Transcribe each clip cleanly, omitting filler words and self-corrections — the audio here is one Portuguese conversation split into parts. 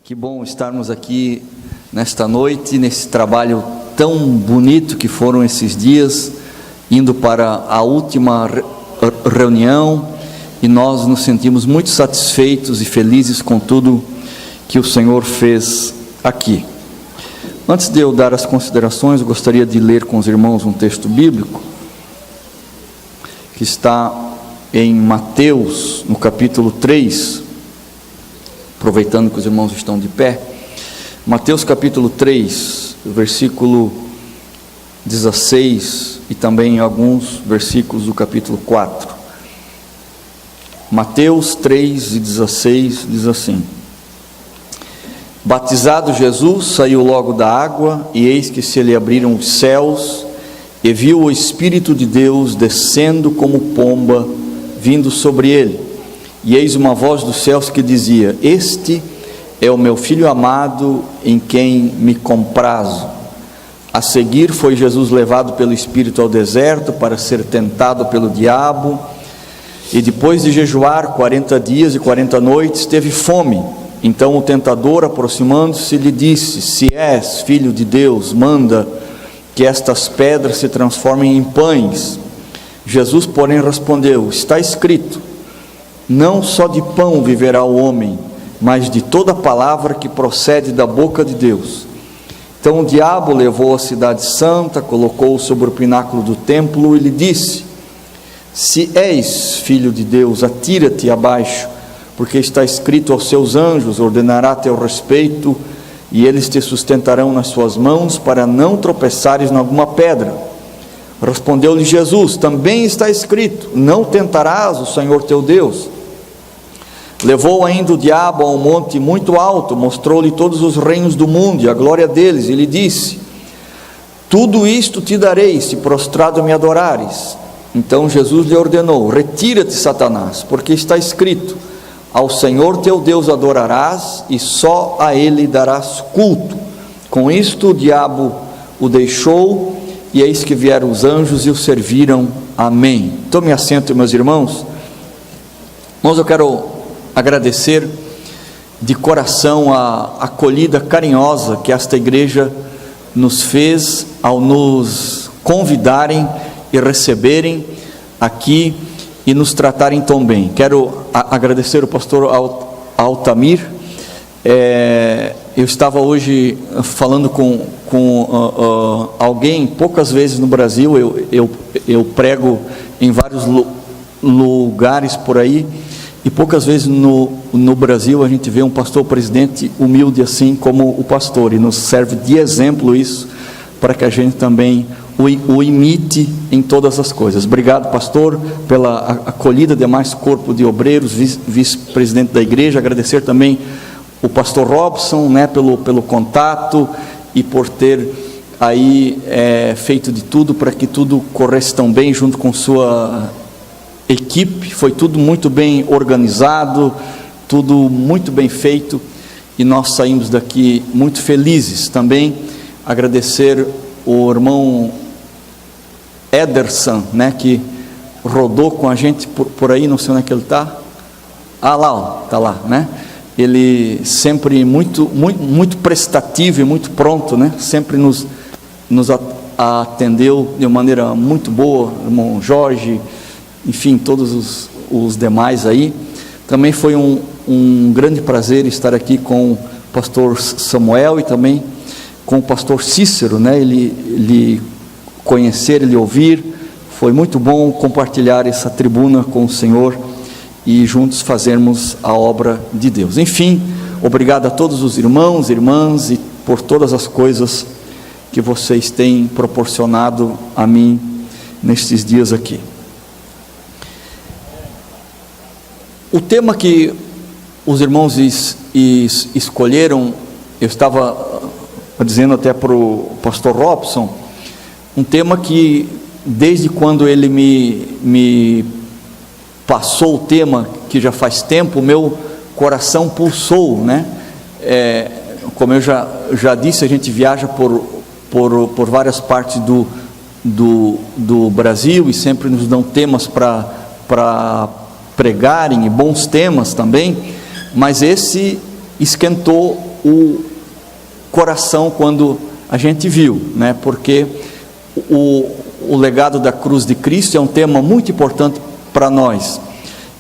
Que bom estarmos aqui nesta noite, nesse trabalho tão bonito que foram esses dias, indo para a última reunião, e nós nos sentimos muito satisfeitos e felizes com tudo que o Senhor fez aqui. Antes de eu dar as considerações, eu gostaria de ler com os irmãos um texto bíblico, que está em Mateus, no capítulo 3, aproveitando que os irmãos estão de pé. Mateus capítulo 3, versículo 16 e também alguns versículos do capítulo 4. Mateus 3 e 16 diz assim: Batizado Jesus, saiu logo da água, e eis que se lhe abriram os céus, e viu o Espírito de Deus descendo como pomba, vindo sobre ele. E eis uma voz dos céus que dizia: Este é o meu Filho amado, em quem me comprazo. A seguir foi Jesus levado pelo Espírito ao deserto para ser tentado pelo diabo, e depois de jejuar 40 dias e 40 noites, teve fome. Então o tentador, aproximando-se, lhe disse: Se és Filho de Deus, manda que estas pedras se transformem em pães. Jesus, porém, respondeu: Está escrito: Não só de pão viverá o homem, mas de toda palavra que procede da boca de Deus. Então o diabo levou a cidade santa, colocou-o sobre o pináculo do templo e lhe disse: Se és Filho de Deus, atira-te abaixo, porque está escrito: Aos seus anjos ordenará a teu respeito, e eles te sustentarão nas suas mãos, para não tropeçares em alguma pedra. Respondeu-lhe Jesus: Também está escrito: Não tentarás o Senhor teu Deus. Levou ainda o diabo a um monte muito alto, mostrou-lhe todos os reinos do mundo e a glória deles, e lhe disse: Tudo isto te darei, se prostrado me adorares. Então Jesus lhe ordenou: Retira-te, Satanás, porque está escrito: Ao Senhor teu Deus adorarás, e só a ele darás culto. Com isto o diabo o deixou, e eis que vieram os anjos e o serviram. Amém. Tome assento, meus irmãos. Irmãos, eu quero agradecer de coração a acolhida carinhosa que esta igreja nos fez ao nos convidarem e receberem aqui e nos tratarem tão bem. Quero agradecer o pastor Altamir. Eu estava hoje falando com alguém. Poucas vezes no Brasil, eu prego em vários lugares por aí, e poucas vezes no Brasil a gente vê um pastor presidente humilde assim como o pastor, e nos serve de exemplo isso, para que a gente também o imite em todas as coisas. Obrigado, pastor, pela acolhida, demais corpo de obreiros, vice-presidente da igreja. Agradecer também o pastor Robson, né, pelo contato e por ter aí feito de tudo para que tudo corresse tão bem junto com sua equipe. Foi tudo muito bem organizado, tudo muito bem feito, e nós saímos daqui muito felizes. Também agradecer o irmão Ederson, né, que rodou com a gente por aí, não sei onde é que ele está. Lá, está lá, né? Ele sempre muito prestativo e muito pronto, né? Sempre nos atendeu de uma maneira muito boa. Irmão Jorge, enfim, todos os demais aí. Também foi um grande prazer estar aqui com o pastor Samuel e também com o pastor Cícero, né? Ele conhecer, ele ouvir. Foi muito bom compartilhar essa tribuna com o Senhor e juntos fazermos a obra de Deus. Enfim, obrigado a todos os irmãos, irmãs, e por todas as coisas que vocês têm proporcionado a mim nestes dias aqui. O tema que os irmãos escolheram, eu estava dizendo até para o pastor Robson, um tema que desde quando ele me passou o tema, que já faz tempo, o meu coração pulsou, né? Como eu já disse, a gente viaja por várias partes do Brasil, e sempre nos dão temas para pregarem, e bons temas também, mas esse esquentou o coração quando a gente viu, né? Porque o legado da cruz de Cristo é um tema muito importante para nós.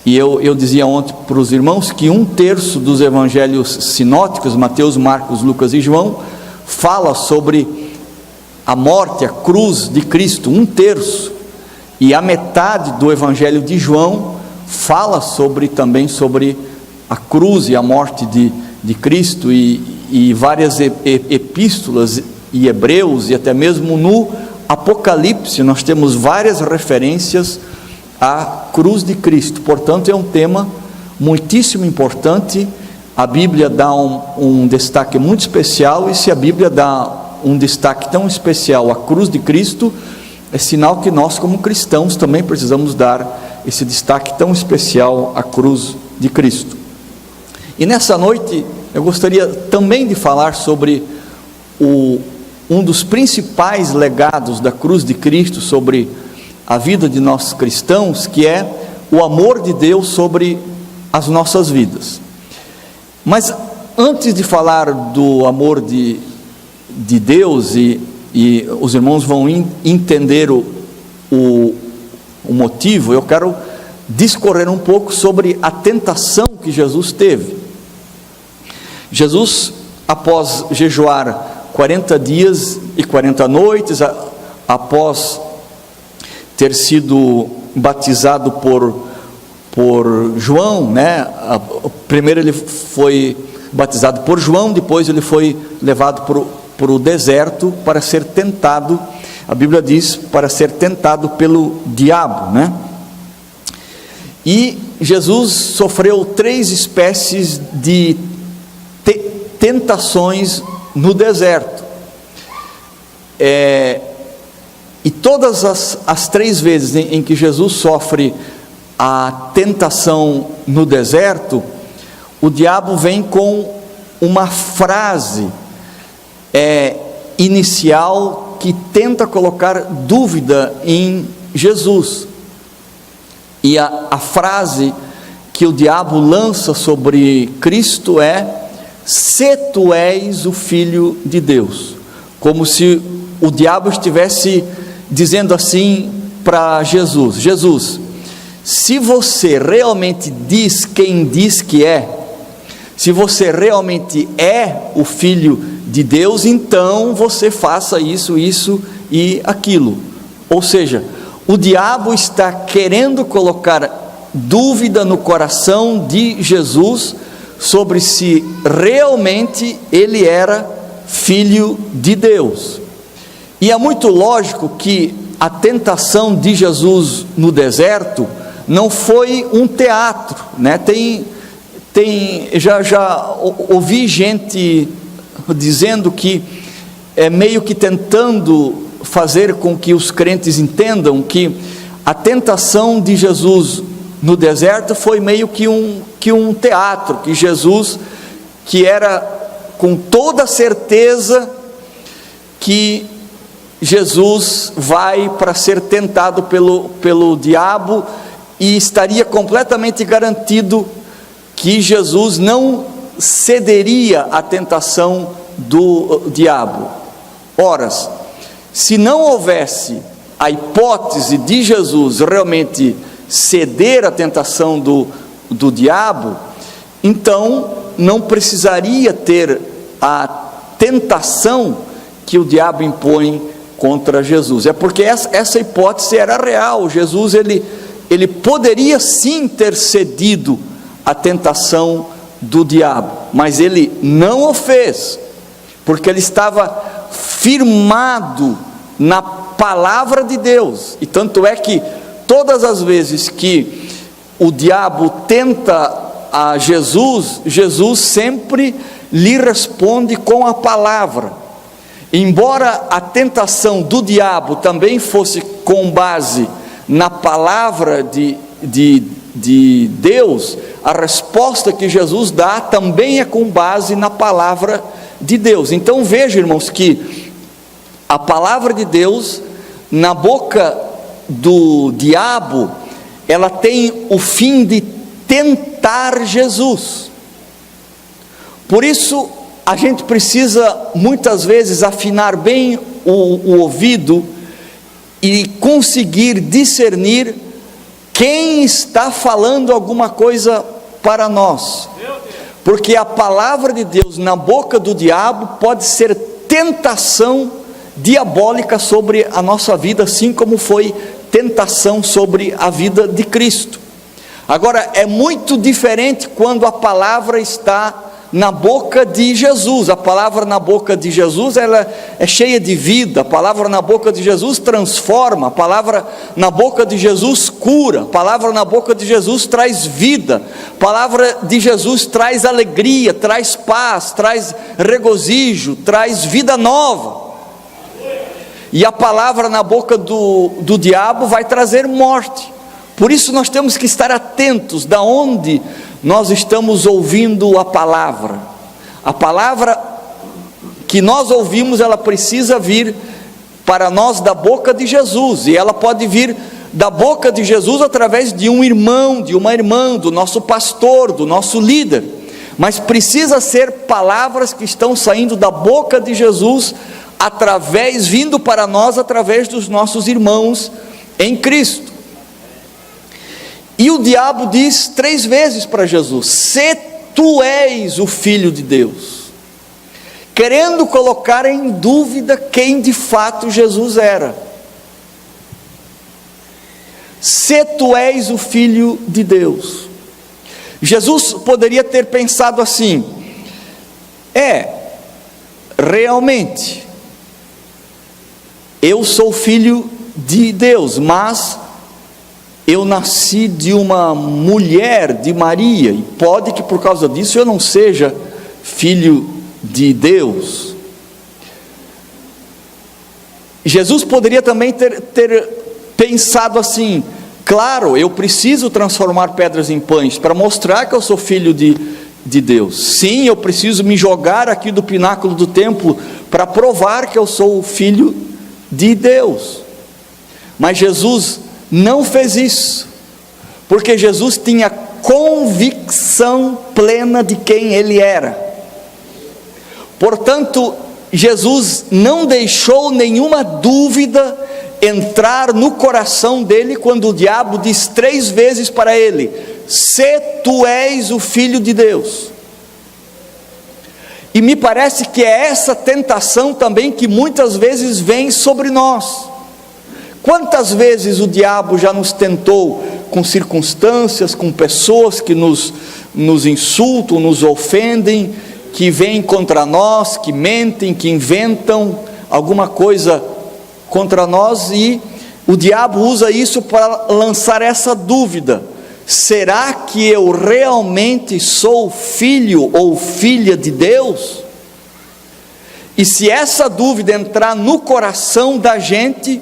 E eu dizia ontem para os irmãos que 1/3 dos evangelhos sinóticos, Mateus, Marcos, Lucas e João, fala sobre a morte, a cruz de Cristo, 1/3. E a metade do evangelho de João fala também sobre a cruz e a morte de Cristo, e várias epístolas, e Hebreus, e até mesmo no Apocalipse nós temos várias referências à cruz de Cristo. Portanto, é um tema muitíssimo importante. A Bíblia dá um destaque muito especial, e se a Bíblia dá um destaque tão especial à cruz de Cristo, é sinal que nós, como cristãos, também precisamos dar esse destaque tão especial à cruz de Cristo. E nessa noite eu gostaria também de falar sobre um dos principais legados da cruz de Cristo sobre a vida de nós cristãos, que é o amor de Deus sobre as nossas vidas. Mas antes de falar do amor de Deus, e os irmãos vão entender o motivo, eu quero discorrer um pouco sobre a tentação que Jesus teve. Jesus, após jejuar 40 dias e 40 noites, após ter sido batizado por João, né? Primeiro ele foi batizado por João, depois ele foi levado para o deserto para ser tentado. A Bíblia diz, para ser tentado pelo diabo, né? E Jesus sofreu 3 espécies de tentações no deserto. E todas as 3 vezes em que Jesus sofre a tentação no deserto, o diabo vem com uma frase inicial que tenta colocar dúvida em Jesus. E a frase que o diabo lança sobre Cristo é: se tu és o Filho de Deus. Como se o diabo estivesse dizendo assim para Jesus: Jesus, se você realmente diz quem diz que é, se você realmente é o Filho de Deus, então você faça isso, isso e aquilo. Ou seja, o diabo está querendo colocar dúvida no coração de Jesus sobre se realmente ele era Filho de Deus. E é muito lógico que a tentação de Jesus no deserto não foi um teatro, né? Já ouvi gente dizendo que meio que tentando fazer com que os crentes entendam que a tentação de Jesus no deserto foi meio que um teatro, que Jesus, que era com toda certeza que Jesus vai para ser tentado pelo diabo, e estaria completamente garantido que Jesus não cederia à tentação do diabo. Ora, se não houvesse a hipótese de Jesus realmente ceder à tentação do diabo, então não precisaria ter a tentação que o diabo impõe contra Jesus. É porque essa hipótese era real. Jesus ele poderia sim ter cedido à tentação do diabo, mas ele não o fez, porque ele estava firmado na palavra de Deus. E tanto é que todas as vezes que o diabo tenta a Jesus, Jesus sempre lhe responde com a palavra. Embora a tentação do diabo também fosse com base na palavra de Deus, a resposta que Jesus dá também é com base na palavra de Deus. Então veja, irmãos, que a palavra de Deus na boca do diabo, ela tem o fim de tentar Jesus. Por isso a gente precisa muitas vezes afinar bem o ouvido e conseguir discernir quem está falando alguma coisa para nós, porque a palavra de Deus na boca do diabo pode ser tentação diabólica sobre a nossa vida, assim como foi tentação sobre a vida de Cristo. Agora, é muito diferente quando a palavra está na boca de Jesus. A palavra na boca de Jesus, ela é cheia de vida. A palavra na boca de Jesus transforma. A palavra na boca de Jesus cura. A palavra na boca de Jesus traz vida. A palavra de Jesus traz alegria, traz paz, traz regozijo, traz vida nova. E a palavra na boca do diabo vai trazer morte. Por isso nós temos que estar atentos da onde nós estamos ouvindo a palavra. A palavra que nós ouvimos, ela precisa vir para nós da boca de Jesus, e ela pode vir da boca de Jesus através de um irmão, de uma irmã, do nosso pastor, do nosso líder, mas precisa ser palavras que estão saindo da boca de Jesus, vindo para nós através dos nossos irmãos em Cristo. E o diabo diz 3 vezes para Jesus: se tu és o Filho de Deus, querendo colocar em dúvida quem de fato Jesus era. Se tu és o Filho de Deus. Jesus poderia ter pensado assim: realmente, eu sou filho de Deus, mas eu nasci de uma mulher, de Maria, e pode que por causa disso eu não seja filho de Deus. Jesus poderia também ter pensado assim: claro, eu preciso transformar pedras em pães para mostrar que eu sou filho de Deus. Sim, eu preciso me jogar aqui do pináculo do templo para provar que eu sou o filho de Deus. Mas Jesus não fez isso, porque Jesus tinha convicção plena de quem ele era. Portanto, Jesus não deixou nenhuma dúvida entrar no coração dele quando o diabo diz 3 vezes para ele: se tu és o Filho de Deus. E me parece que é essa tentação também que muitas vezes vem sobre nós. Quantas vezes o diabo já nos tentou com circunstâncias, com pessoas que nos insultam, nos ofendem, que vêm contra nós, que mentem, que inventam alguma coisa contra nós, e o diabo usa isso para lançar essa dúvida: será que eu realmente sou filho ou filha de Deus? E se essa dúvida entrar no coração da gente,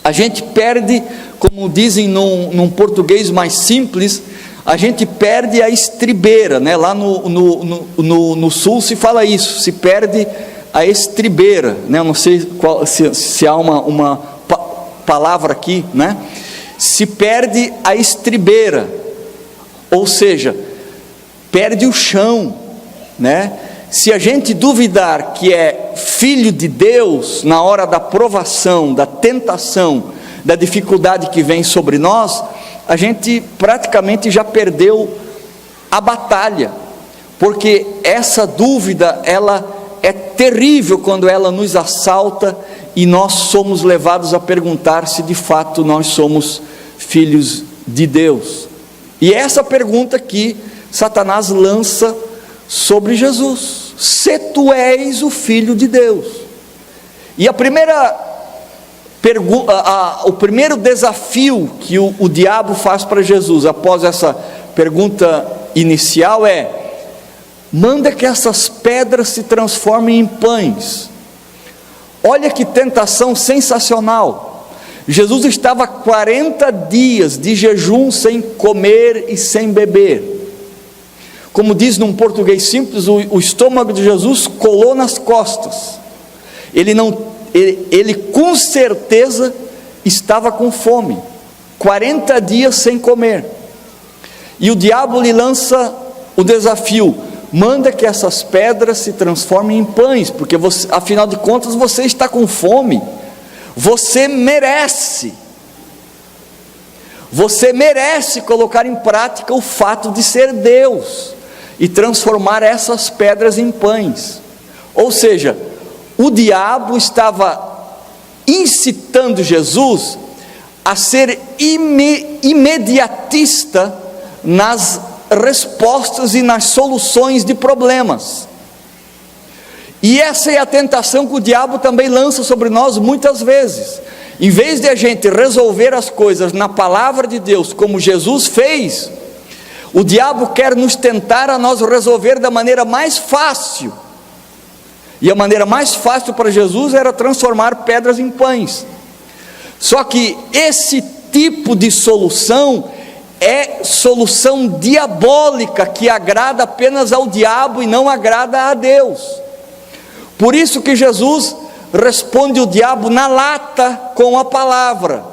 a gente perde, como dizem num português mais simples, a gente perde a estribeira, né? Lá no sul se fala isso, se perde a estribeira, né? Eu não sei se há uma palavra aqui, né? Se perde a estribeira, ou seja, perde o chão, né? Se a gente duvidar que é filho de Deus na hora da provação, da tentação, da dificuldade que vem sobre nós, a gente praticamente já perdeu a batalha, porque essa dúvida, ela é terrível quando ela nos assalta e nós somos levados a perguntar se de fato nós somos filhos de Deus. E é essa pergunta que Satanás lança sobre Jesus: se tu és o Filho de Deus. E o primeiro desafio que o diabo faz para Jesus, após essa pergunta inicial, é: manda que essas pedras se transformem em pães. Olha que tentação sensacional. Jesus estava 40 dias de jejum sem comer e sem beber. Como diz num português simples, o estômago de Jesus colou nas costas. Ele com certeza estava com fome, 40 dias sem comer. E o diabo lhe lança o desafio: manda que essas pedras se transformem em pães, porque você, afinal de contas, você está com fome, você merece colocar em prática o fato de ser Deus, e transformar essas pedras em pães. Ou seja, o diabo estava incitando Jesus a ser imediatista nas respostas e nas soluções de problemas. E essa é a tentação que o diabo também lança sobre nós muitas vezes. Em vez de a gente resolver as coisas na palavra de Deus, como Jesus fez, o diabo quer nos tentar a nós resolver da maneira mais fácil. E a maneira mais fácil para Jesus era transformar pedras em pães. Só que esse tipo de solução é solução diabólica, que agrada apenas ao diabo e não agrada a Deus. Por isso que Jesus responde o diabo na lata com a palavra: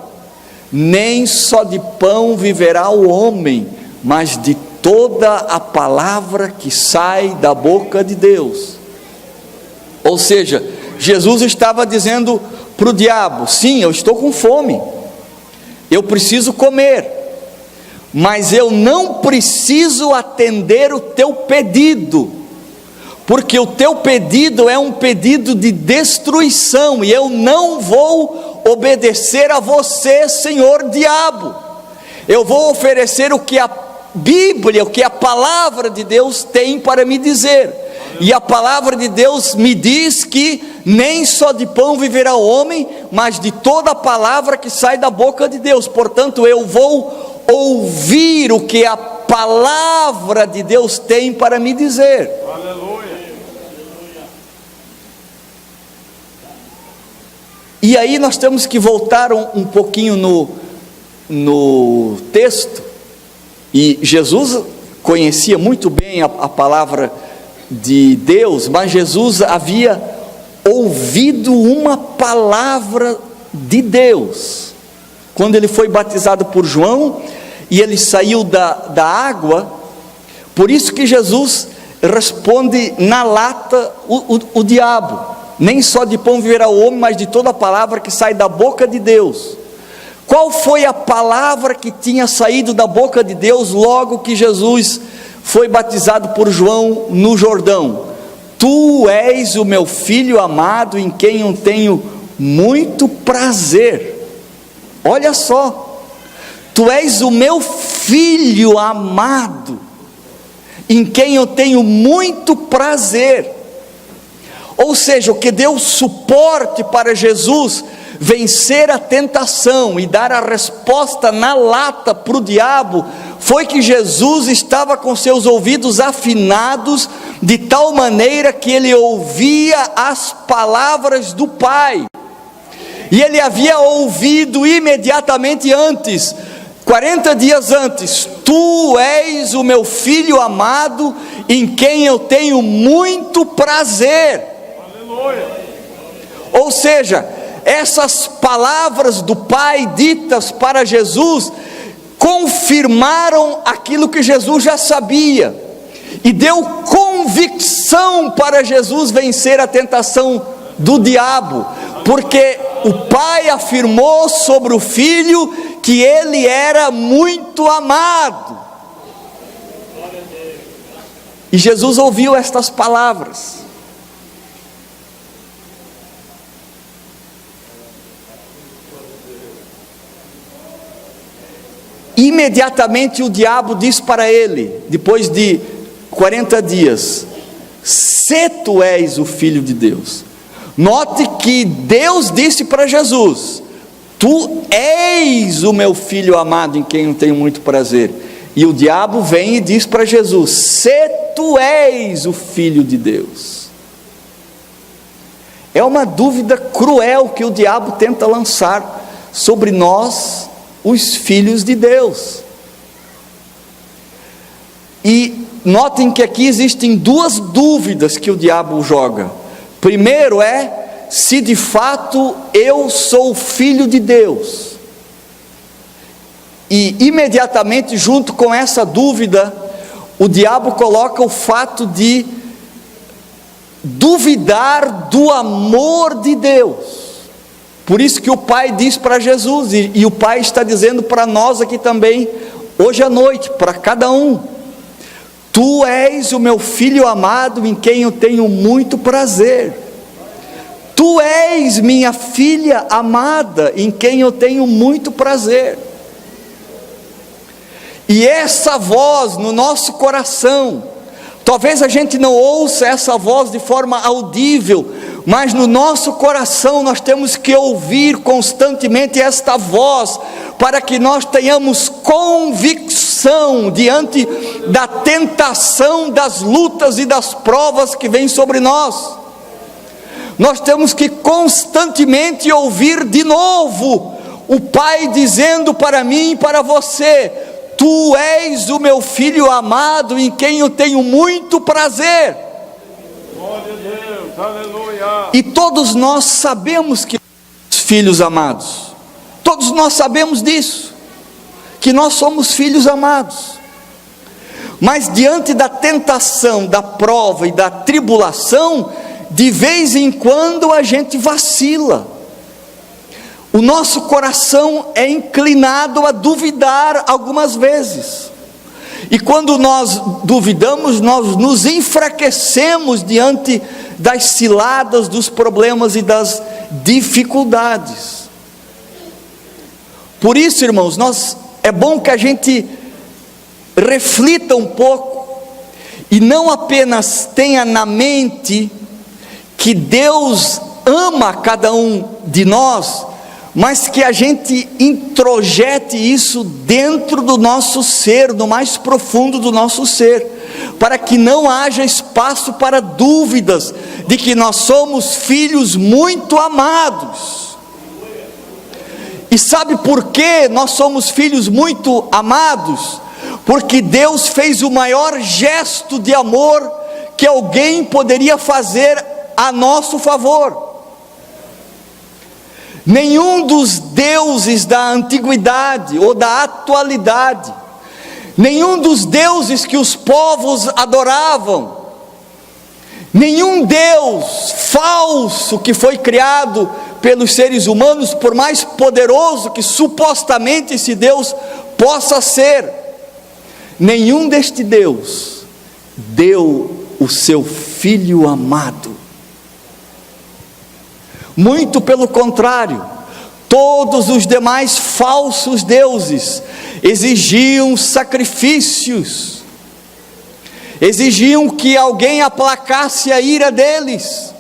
nem só de pão viverá o homem, mas de toda a palavra que sai da boca de Deus. Ou seja, Jesus estava dizendo para o diabo: sim, eu estou com fome, eu preciso comer, mas eu não preciso atender o teu pedido, porque o teu pedido é um pedido de destruição, e eu não vou obedecer a você, Senhor diabo. Eu vou oferecer o que a Bíblia, o que a palavra de Deus tem para me dizer. E a palavra de Deus me diz que nem só de pão viverá o homem, mas de toda a palavra que sai da boca de Deus. Portanto, eu vou ouvir o que a palavra de Deus tem para me dizer. Aleluia. E aí nós temos que voltar um pouquinho no texto. E Jesus conhecia muito bem a palavra de Deus, mas Jesus havia ouvido uma palavra de Deus, quando ele foi batizado por João, e ele saiu da água. Por isso que Jesus responde na lata o diabo: nem só de pão viverá o homem, mas de toda a palavra que sai da boca de Deus. Qual foi a palavra que tinha saído da boca de Deus logo que Jesus foi batizado por João no Jordão? Tu és o meu filho amado, em quem eu tenho muito prazer. Olha só, tu és o meu filho amado, em quem eu tenho muito prazer. Ou seja, o que deu suporte para Jesus vencer a tentação e dar a resposta na lata para o diabo, foi que Jesus estava com seus ouvidos afinados, de tal maneira que ele ouvia as palavras do Pai. E ele havia ouvido imediatamente antes, 40 dias antes: tu és o meu filho amado, em quem eu tenho muito prazer. Aleluia. Ou seja, essas palavras do Pai ditas para Jesus confirmaram aquilo que Jesus já sabia, e deu convicção para Jesus vencer a tentação do diabo, porque o Pai afirmou sobre o Filho que ele era muito amado. E Jesus ouviu estas palavras. Imediatamente o diabo diz para ele, depois de 40 dias: se tu és o Filho de Deus. Note que Deus disse para Jesus: tu és o meu filho amado, em quem eu tenho muito prazer. E o diabo vem e diz para Jesus: se tu és o Filho de Deus. É uma dúvida cruel que o diabo tenta lançar sobre nós, os filhos de Deus. E notem que aqui existem duas dúvidas que o diabo joga. Primeiro é se de fato eu sou filho de Deus. E imediatamente junto com essa dúvida, o diabo coloca o fato de duvidar do amor de Deus. Por isso que o Pai diz para Jesus, e o Pai está dizendo para nós aqui também, hoje à noite, para cada um: Tu és o meu filho amado, em quem eu tenho muito prazer. Tu és minha filha amada, em quem eu tenho muito prazer. E essa voz no nosso coração, talvez a gente não ouça essa voz de forma audível, mas no nosso coração nós temos que ouvir constantemente esta voz, para que nós tenhamos convicção diante da tentação, das lutas e das provas que vêm sobre nós. Nós temos que constantemente ouvir de novo o Pai dizendo para mim e para você: Tu és o meu filho amado, em quem eu tenho muito prazer. Glória a Deus, aleluia. E todos nós sabemos que somos filhos amados. Todos nós sabemos disso, que nós somos filhos amados. Mas diante da tentação, da prova e da tribulação, de vez em quando a gente vacila. O nosso coração é inclinado a duvidar algumas vezes. E quando nós duvidamos, nós nos enfraquecemos diante das ciladas, dos problemas e das dificuldades. Por isso, irmãos, é bom que a gente reflita um pouco e não apenas tenha na mente que Deus ama cada um de nós, mas que a gente introjete isso dentro do nosso ser, no mais profundo do nosso ser, para que não haja espaço para dúvidas de que nós somos filhos muito amados. E sabe por que nós somos filhos muito amados? Porque Deus fez o maior gesto de amor que alguém poderia fazer a nosso favor. Nenhum dos deuses da antiguidade ou da atualidade, nenhum dos deuses que os povos adoravam, nenhum Deus falso que foi criado pelos seres humanos, por mais poderoso que supostamente esse Deus possa ser, nenhum deste Deus deu o seu Filho amado. Muito pelo contrário, todos os demais falsos deuses exigiam sacrifícios, exigiam que alguém aplacasse a ira deles,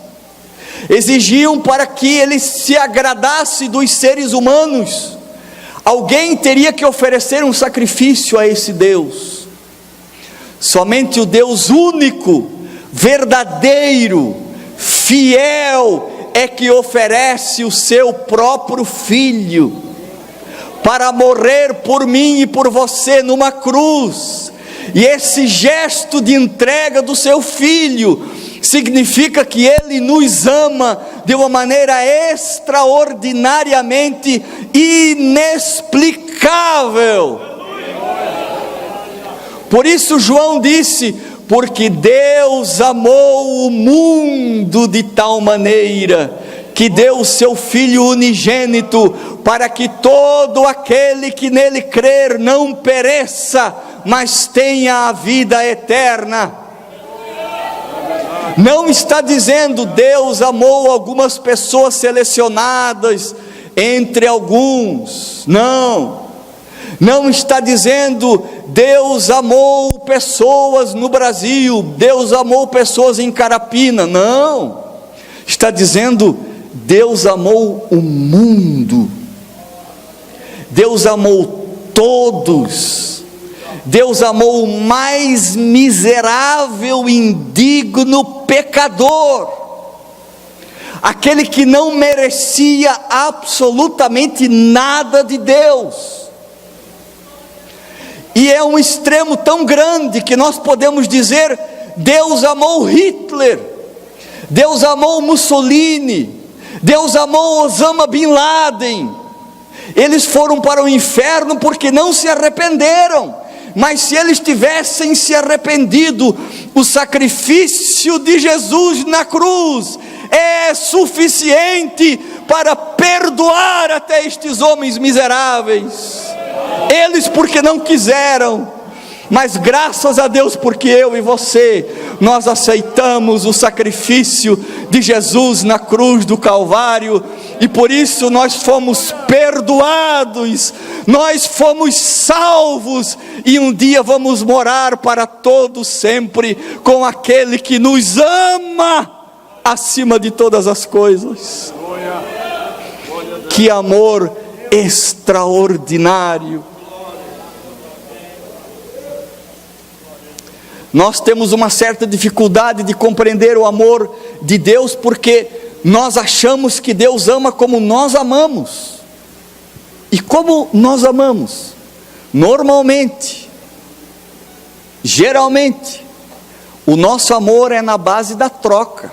exigiam para que eles se agradassem dos seres humanos, alguém teria que oferecer um sacrifício a esse Deus. Somente o Deus único, verdadeiro, fiel, é que oferece o seu próprio Filho, para morrer por mim e por você numa cruz. E esse gesto de entrega do seu Filho significa que Ele nos ama de uma maneira extraordinariamente inexplicável. Por isso João disse: porque Deus amou o mundo de tal maneira, que deu o seu Filho unigênito, para que todo aquele que nele crer não pereça, mas tenha a vida eterna. Não está dizendo Deus amou algumas pessoas selecionadas entre alguns, não está dizendo Deus amou pessoas no Brasil, Deus amou pessoas em Carapina, não, está dizendo Deus amou o mundo, Deus amou todos, Deus amou o mais miserável, indigno pecador, aquele que não merecia absolutamente nada de Deus. E é um extremo tão grande que nós podemos dizer: Deus amou Hitler, Deus amou Mussolini, Deus amou Osama Bin Laden. Eles foram para o inferno porque não se arrependeram, mas se eles tivessem se arrependido, o sacrifício de Jesus na cruz é suficiente para perdoar até estes homens miseráveis. Eles porque não quiseram, mas graças a Deus porque eu e você, nós aceitamos o sacrifício de Jesus na cruz do Calvário, e por isso nós fomos perdoados, nós fomos salvos, e um dia vamos morar para todo sempre com aquele que nos ama acima de todas as coisas. Que amor extraordinário! Nós temos uma certa dificuldade de compreender o amor de Deus, porque nós achamos que Deus ama como nós amamos. E como nós amamos? Normalmente, geralmente, o nosso amor é na base da troca.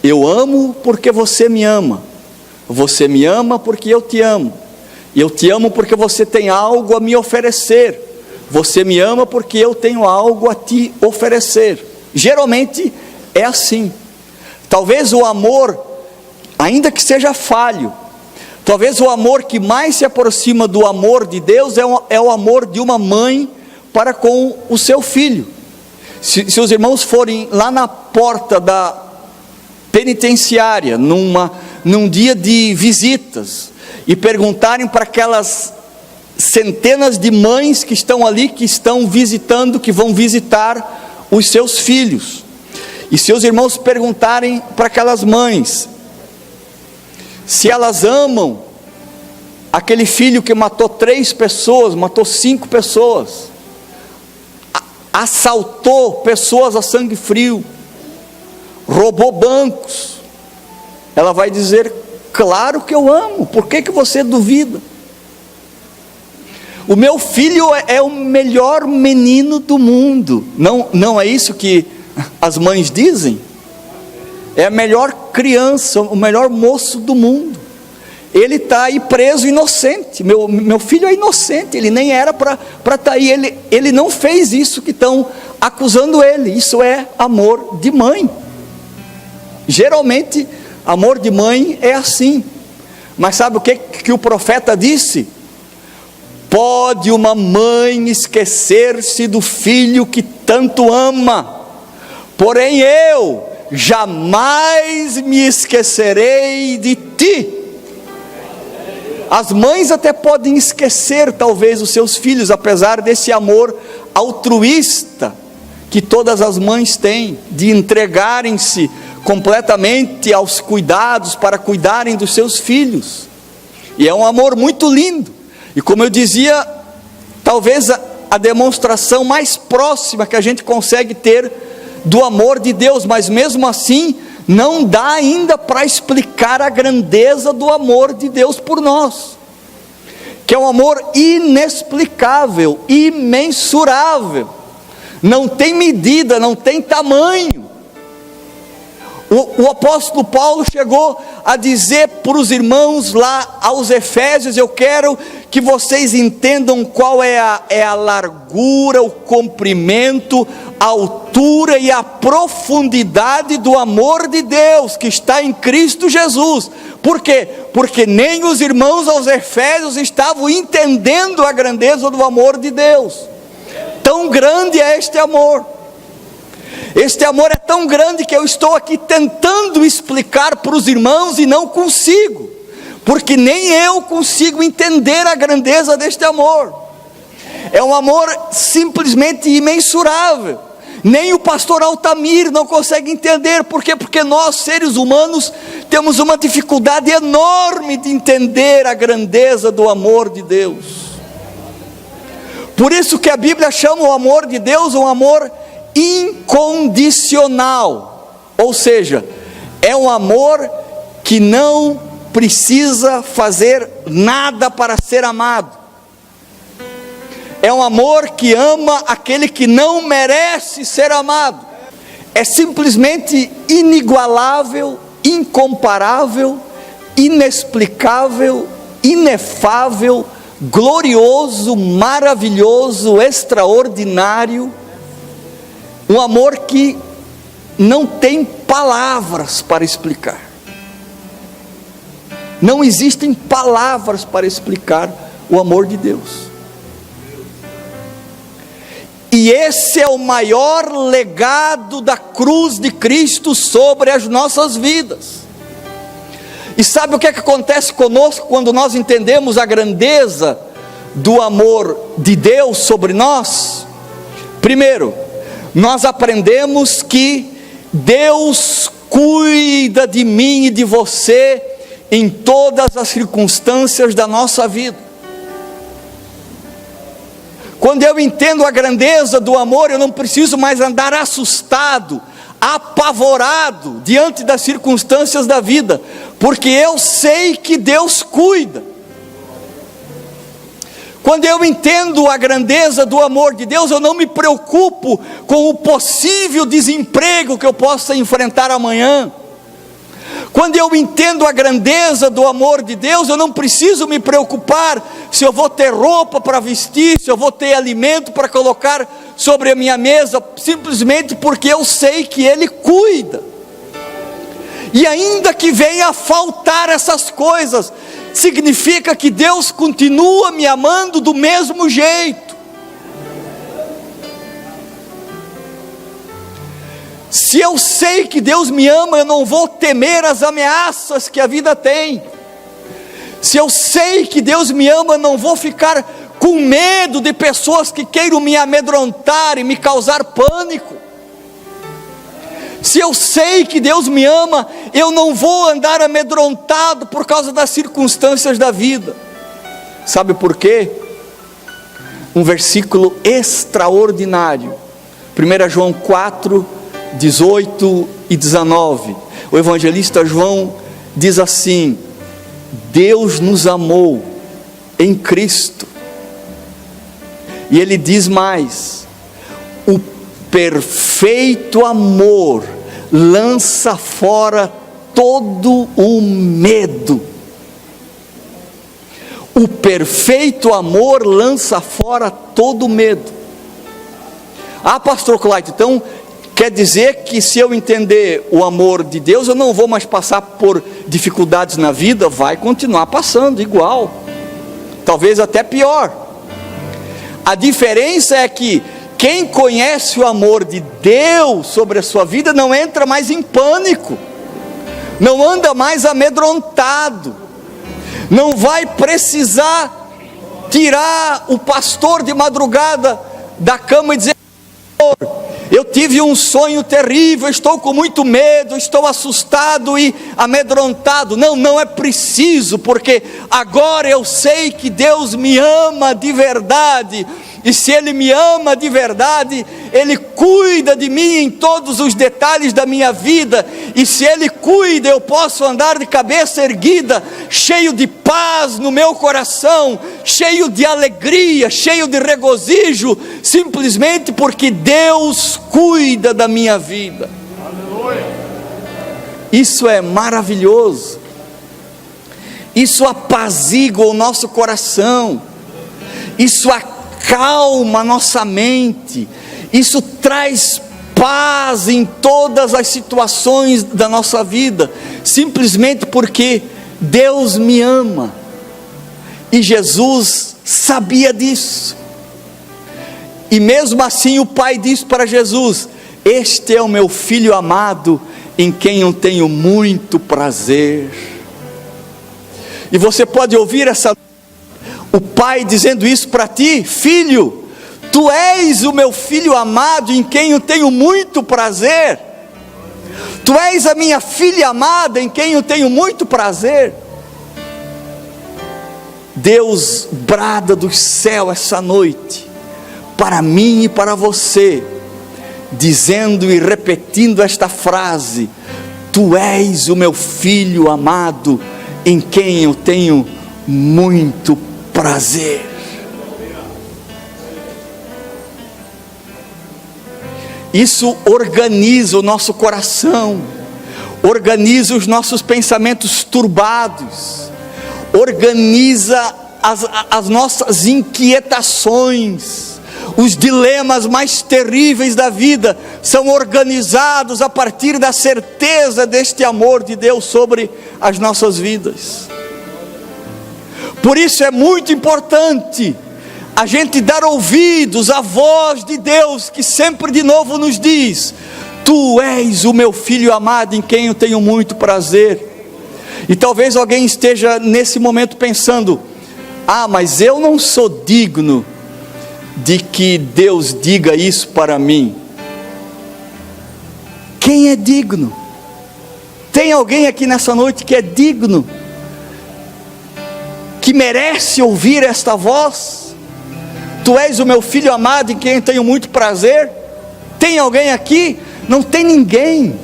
Eu amo porque você me ama. Você me ama porque eu te amo. Eu te amo porque você tem algo a me oferecer. Você me ama porque eu tenho algo a te oferecer. Geralmente é assim. Talvez o amor, ainda que seja falho, talvez o amor que mais se aproxima do amor de Deus é o amor de uma mãe para com o seu filho. Se os irmãos forem lá na porta da penitenciária, num dia de visitas, e perguntarem para aquelas centenas de mães que estão ali, que estão visitando, que vão visitar os seus filhos, e se os irmãos perguntarem para aquelas mães se elas amam aquele filho que matou 3 pessoas, matou 5 pessoas, assaltou pessoas a sangue frio, roubou bancos, ela vai dizer: claro que eu amo. Por que você duvida? O meu filho é o melhor menino do mundo. Não é isso que as mães dizem? É a melhor criança, o melhor moço do mundo. Ele está aí preso inocente. Meu filho é inocente, ele nem era para estar aí. Ele não fez isso que estão acusando ele. Isso é amor de mãe. Geralmente, amor de mãe é assim. Mas sabe o que o profeta disse? Pode uma mãe esquecer-se do filho que tanto ama, porém eu jamais me esquecerei de ti. As mães até podem esquecer talvez os seus filhos, apesar desse amor altruísta que todas as mães têm, de entregarem-se completamente aos cuidados, para cuidarem dos seus filhos, e é um amor muito lindo. E como eu dizia, talvez a demonstração mais próxima que a gente consegue ter do amor de Deus, mas mesmo assim, não dá ainda para explicar a grandeza do amor de Deus por nós, que é um amor inexplicável, imensurável, não tem medida, não tem tamanho. O apóstolo Paulo chegou a dizer para os irmãos lá aos Efésios: eu quero que vocês entendam qual é a largura, o comprimento, a altura e a profundidade do amor de Deus que está em Cristo Jesus. Por quê? Porque nem os irmãos aos Efésios estavam entendendo a grandeza do amor de Deus. Tão grande é este amor. Este amor é tão grande que eu estou aqui tentando explicar para os irmãos e não consigo, porque nem eu consigo entender a grandeza deste amor. É um amor simplesmente imensurável. Nem o pastor Altamir não consegue entender. Por quê? Porque nós, seres humanos, temos uma dificuldade enorme de entender a grandeza do amor de Deus. Por isso que a Bíblia chama o amor de Deus um amor incondicional, ou seja, é um amor que não precisa fazer nada para ser amado. É um amor que ama aquele que não merece ser amado. É simplesmente inigualável, incomparável, inexplicável, inefável, glorioso, maravilhoso, extraordinário, um amor que não tem palavras para explicar. Não existem palavras para explicar o amor de Deus. E esse é o maior legado da cruz de Cristo sobre as nossas vidas. E sabe o que é que acontece conosco quando nós entendemos a grandeza do amor de Deus sobre nós? Primeiro, nós aprendemos que Deus cuida de mim e de você em todas as circunstâncias da nossa vida. Quando eu entendo a grandeza do amor, eu não preciso mais andar assustado, apavorado diante das circunstâncias da vida, porque eu sei que Deus cuida. Quando eu entendo a grandeza do amor de Deus, eu não me preocupo com o possível desemprego que eu possa enfrentar amanhã. Quando eu entendo a grandeza do amor de Deus, eu não preciso me preocupar se eu vou ter roupa para vestir, se eu vou ter alimento para colocar sobre a minha mesa, simplesmente porque eu sei que Ele cuida. E ainda que venha a faltar essas coisas, significa que Deus continua me amando do mesmo jeito. Se eu sei que Deus me ama, eu não vou temer as ameaças que a vida tem. Se eu sei que Deus me ama, eu não vou ficar com medo de pessoas que queiram me amedrontar e me causar pânico. Se eu sei que Deus me ama, eu não vou andar amedrontado por causa das circunstâncias da vida. Sabe por quê? Um versículo extraordinário, 1 João 4, 18 e 19, o evangelista João diz assim: Deus nos amou em Cristo, e ele diz mais: o perfeito amor lança fora todo o medo. O perfeito amor lança fora todo o medo. Ah, pastor Clayton, então quer dizer que se eu entender o amor de Deus, eu não vou mais passar por dificuldades na vida? Vai continuar passando igual, talvez até pior. A diferença é que quem conhece o amor de Deus sobre a sua vida não entra mais em pânico, não anda mais amedrontado, não vai precisar tirar o pastor de madrugada da cama e dizer: eu tive um sonho terrível, estou com muito medo, estou assustado e amedrontado. Não, não é preciso, porque agora eu sei que Deus me ama de verdade, e se Ele me ama de verdade, Ele cuida de mim em todos os detalhes da minha vida, e se Ele cuida, eu posso andar de cabeça erguida, cheio de paz no meu coração, cheio de alegria, cheio de regozijo, simplesmente porque Deus cuida da minha vida. Aleluia. Isso é maravilhoso, isso apazigua o nosso coração, isso acalma a nossa mente, isso traz paz em todas as situações da nossa vida, simplesmente porque Deus me ama, e Jesus sabia disso, e mesmo assim o Pai disse para Jesus: este é o meu Filho amado, em quem eu tenho muito prazer. E você pode ouvir o Pai dizendo isso para ti: filho, tu és o meu Filho amado, em quem eu tenho muito prazer. Tu és a minha filha amada, em quem eu tenho muito prazer. Deus brada do céu essa noite, para mim e para você, dizendo e repetindo esta frase: tu és o meu Filho amado, em quem eu tenho muito prazer. Isso organiza o nosso coração, organiza os nossos pensamentos turbados, organiza as nossas inquietações, os dilemas mais terríveis da vida são organizados a partir da certeza deste amor de Deus sobre as nossas vidas. Por isso é muito importante a gente dar ouvidos à voz de Deus, que sempre de novo nos diz: Tu és o meu filho amado, em quem eu tenho muito prazer. E talvez alguém esteja nesse momento pensando: mas eu não sou digno de que Deus diga isso para mim. Quem é digno? Tem alguém aqui nessa noite que é digno, que merece ouvir esta voz? Tu és o meu filho amado, em quem eu tenho muito prazer. Tem alguém aqui? Não tem ninguém.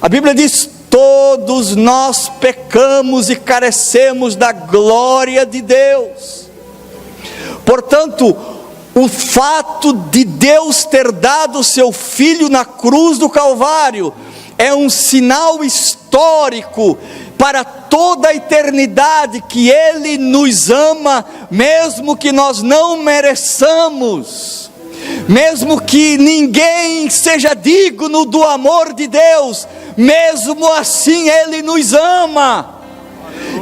A Bíblia diz: todos nós pecamos e carecemos da glória de Deus. Portanto, o fato de Deus ter dado o seu Filho na cruz do Calvário é um sinal histórico para toda a eternidade, que Ele nos ama, mesmo que nós não mereçamos, mesmo que ninguém seja digno do amor de Deus, mesmo assim Ele nos ama.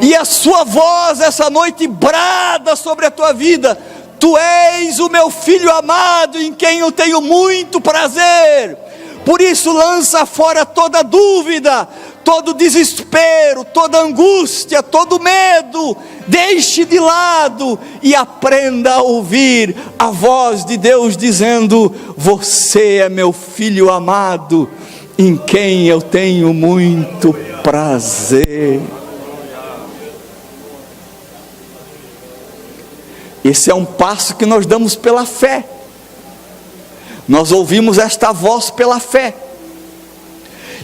E a sua voz essa noite brada sobre a tua vida: Tu és o meu filho amado, em quem eu tenho muito prazer. Por isso lança fora toda dúvida, todo desespero, toda angústia, todo medo. Deixe de lado e aprenda a ouvir a voz de Deus dizendo: Você é meu filho amado, em quem eu tenho muito prazer. Esse é um passo que nós damos pela fé. Nós ouvimos esta voz pela fé.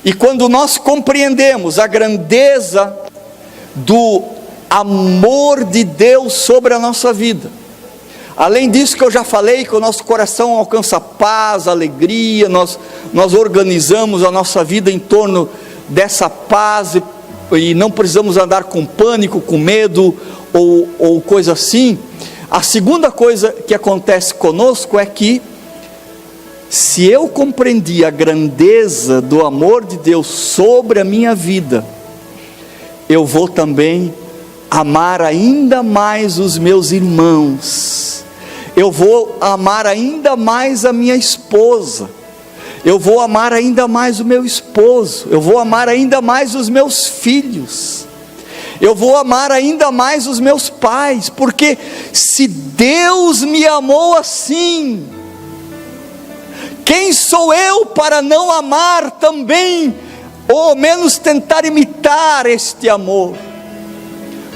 E quando nós compreendemos a grandeza do amor de Deus sobre a nossa vida, além disso que eu já falei, que o nosso coração alcança paz, alegria, nós organizamos a nossa vida em torno dessa paz, e não precisamos andar com pânico, com medo ou coisa assim. A segunda coisa que acontece conosco é que, se eu compreendi a grandeza do amor de Deus sobre a minha vida, eu vou também amar ainda mais os meus irmãos, eu vou amar ainda mais a minha esposa, eu vou amar ainda mais o meu esposo, eu vou amar ainda mais os meus filhos, eu vou amar ainda mais os meus pais, porque se Deus me amou assim, quem sou eu para não amar também, ou ao menos tentar imitar este amor?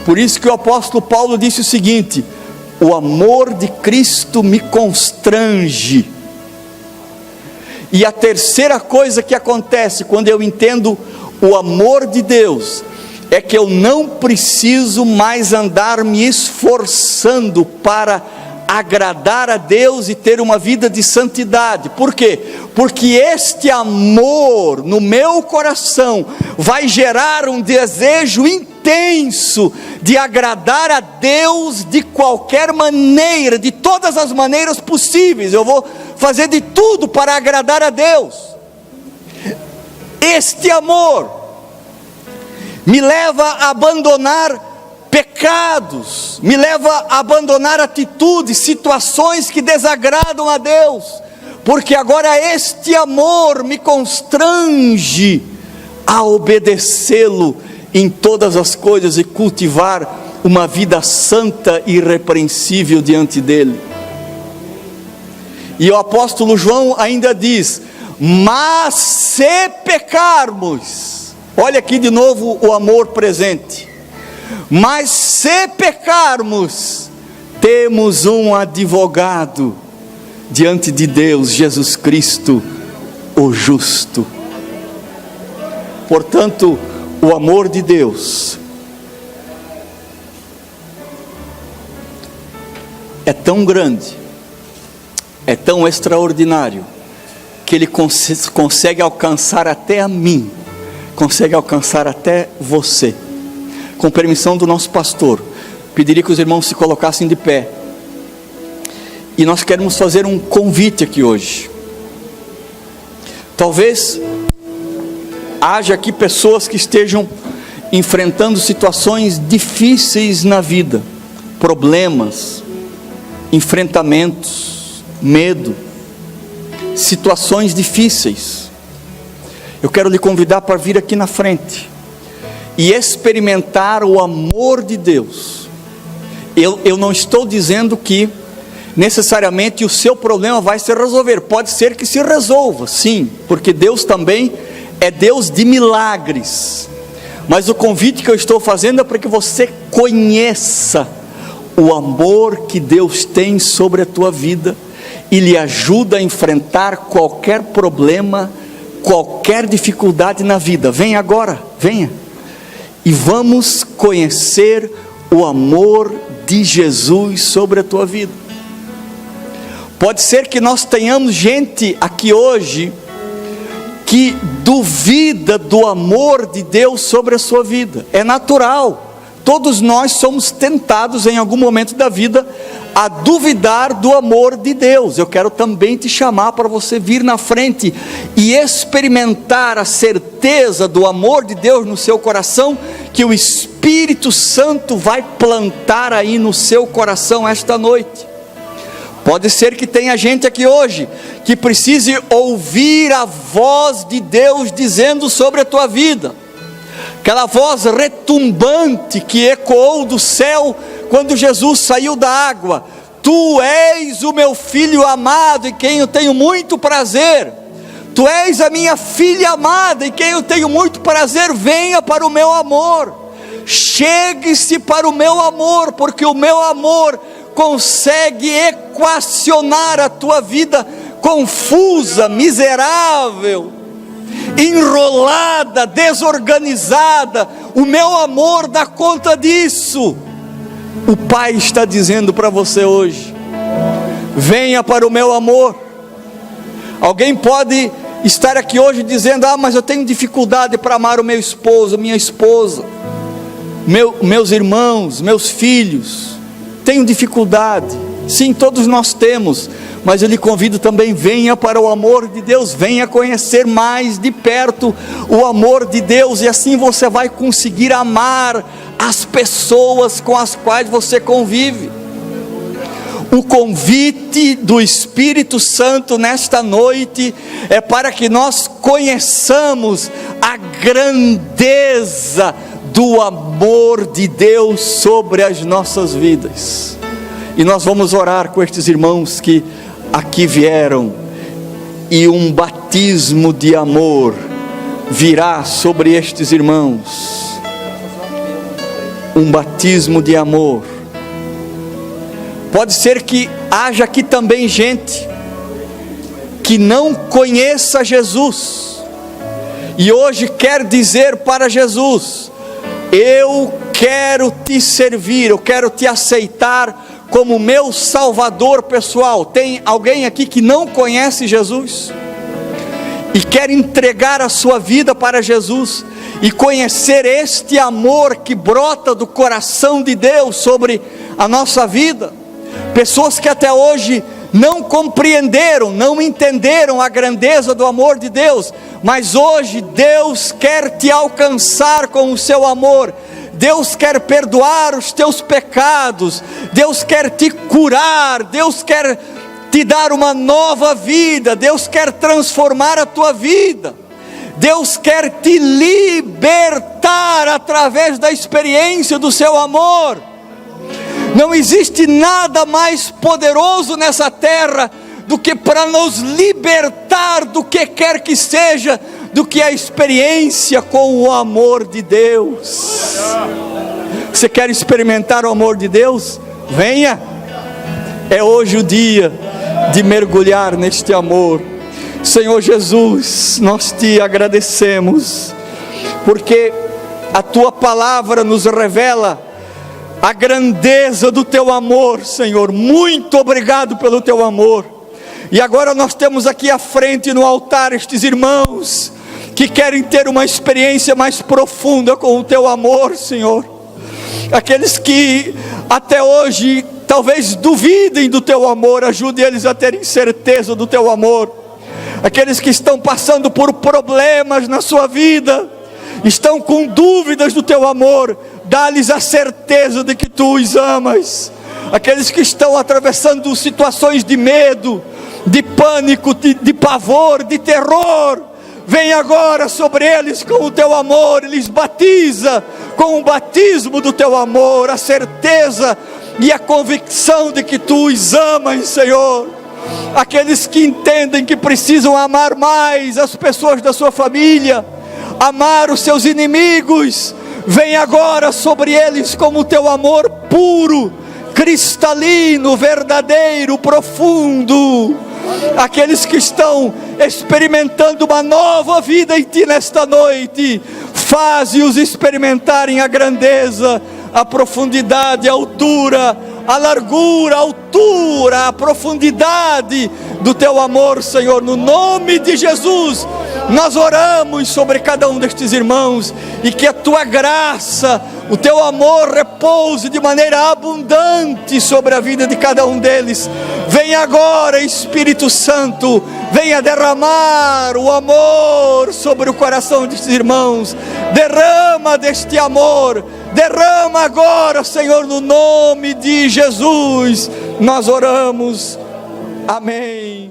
Por isso que o apóstolo Paulo disse o seguinte: o amor de Cristo me constrange. E a terceira coisa que acontece quando eu entendo o amor de Deus, é que eu não preciso mais andar me esforçando para agradar a Deus e ter uma vida de santidade. Por quê? Porque este amor no meu coração vai gerar um desejo intenso de agradar a Deus de qualquer maneira, de todas as maneiras possíveis. Eu vou fazer de tudo para agradar a Deus. Este amor me leva a abandonar pecados, me leva a abandonar atitudes, situações que desagradam a Deus, porque agora este amor me constrange a obedecê-lo em todas as coisas e cultivar uma vida santa e irrepreensível diante dele. E o apóstolo João ainda diz: mas se pecarmos, olha aqui de novo o amor presente, mas se pecarmos, temos um advogado diante de Deus, Jesus Cristo, o justo. Portanto, o amor de Deus é tão grande, é tão extraordinário, que Ele consegue alcançar até a mim, consegue alcançar até você. Com permissão do nosso pastor, Pediria que os irmãos se colocassem de pé. E nós queremos fazer um convite aqui hoje. Talvez haja aqui pessoas que estejam enfrentando situações difíceis na vida, problemas, enfrentamentos, medo, situações difíceis. Eu quero lhe convidar para vir aqui na frente e experimentar o amor de Deus. Eu não estou dizendo que necessariamente o seu problema vai se resolver. Pode ser que se resolva, sim, porque Deus também é Deus de milagres. Mas o convite que eu estou fazendo é para que você conheça o amor que Deus tem sobre a tua vida e lhe ajuda a enfrentar qualquer problema, qualquer dificuldade na vida. Venha agora, venha. E vamos conhecer o amor de Jesus sobre a tua vida. Pode ser que nós tenhamos gente aqui hoje que duvida do amor de Deus sobre a sua vida. É natural, todos nós somos tentados em algum momento da vida a duvidar do amor de Deus. Eu quero também te chamar para você vir na frente e experimentar a certeza do amor de Deus no seu coração, que o Espírito Santo vai plantar aí no seu coração esta noite. Pode ser que tenha gente aqui hoje que precise ouvir a voz de Deus dizendo sobre a tua vida, aquela voz retumbante que ecoou do céu quando Jesus saiu da água: tu és o meu filho amado em quem eu tenho muito prazer, tu és a minha filha amada em quem eu tenho muito prazer, venha para o meu amor, chegue-se para o meu amor, porque o meu amor consegue equacionar a tua vida confusa, miserável, enrolada, desorganizada. O meu amor dá conta disso. O Pai está dizendo para você hoje: venha para o meu amor. Alguém pode estar aqui hoje dizendo: mas eu tenho dificuldade para amar o meu esposo, minha esposa, meus irmãos, meus filhos, tenho dificuldade. Sim, todos nós temos, mas eu lhe convido também: venha para o amor de Deus, venha conhecer mais de perto o amor de Deus, e assim você vai conseguir amar as pessoas com as quais você convive. O convite do Espírito Santo nesta noite é para que nós conheçamos a grandeza do amor de Deus sobre as nossas vidas. E nós vamos orar com estes irmãos que aqui vieram, e um batismo de amor virá sobre estes irmãos. Um batismo de amor. Pode ser que haja aqui também gente que não conheça Jesus e hoje quer dizer para Jesus: eu quero te servir, eu quero te aceitar como meu Salvador pessoal. Tem alguém aqui que não conhece Jesus e quer entregar a sua vida para Jesus e conhecer este amor que brota do coração de Deus sobre a nossa vida? Pessoas que até hoje não compreenderam, não entenderam a grandeza do amor de Deus, mas hoje Deus quer te alcançar com o seu amor. Deus quer perdoar os teus pecados, Deus quer te curar, Deus quer te dar uma nova vida, Deus quer transformar a tua vida, Deus quer te libertar através da experiência do seu amor. Não existe nada mais poderoso nessa terra do que para nos libertar do que quer que seja, do que a experiência com o amor de Deus. Você quer experimentar o amor de Deus? Venha. É hoje o dia de mergulhar neste amor. Senhor Jesus, nós te agradecemos, porque a tua palavra nos revela a grandeza do teu amor, Senhor. Muito obrigado pelo teu amor. E agora nós temos aqui à frente no altar estes irmãos que querem ter uma experiência mais profunda com o teu amor, Senhor. Aqueles que até hoje talvez duvidem do teu amor, ajude eles a terem certeza do teu amor. Aqueles que estão passando por problemas na sua vida, estão com dúvidas do teu amor, dá-lhes a certeza de que tu os amas. Aqueles que estão atravessando situações de medo, de pânico, de pavor, de terror, vem agora sobre eles com o teu amor, e lhes batiza com o batismo do teu amor, a certeza e a convicção de que tu os amas, Senhor. Aqueles que entendem que precisam amar mais as pessoas da sua família, amar os seus inimigos, vem agora sobre eles como o teu amor puro, cristalino, verdadeiro, profundo. Aqueles que estão experimentando uma nova vida em ti nesta noite, faze-os experimentarem a grandeza, a profundidade, a altura, a largura, a altura, a profundidade do teu amor, Senhor. No nome de Jesus, nós oramos sobre cada um destes irmãos, e que a tua graça, o teu amor repouse de maneira abundante sobre a vida de cada um deles. Venha agora, Espírito Santo, venha derramar o amor sobre o coração destes irmãos. Derrama deste amor, derrama agora, Senhor, no nome de Jesus nós oramos, amém.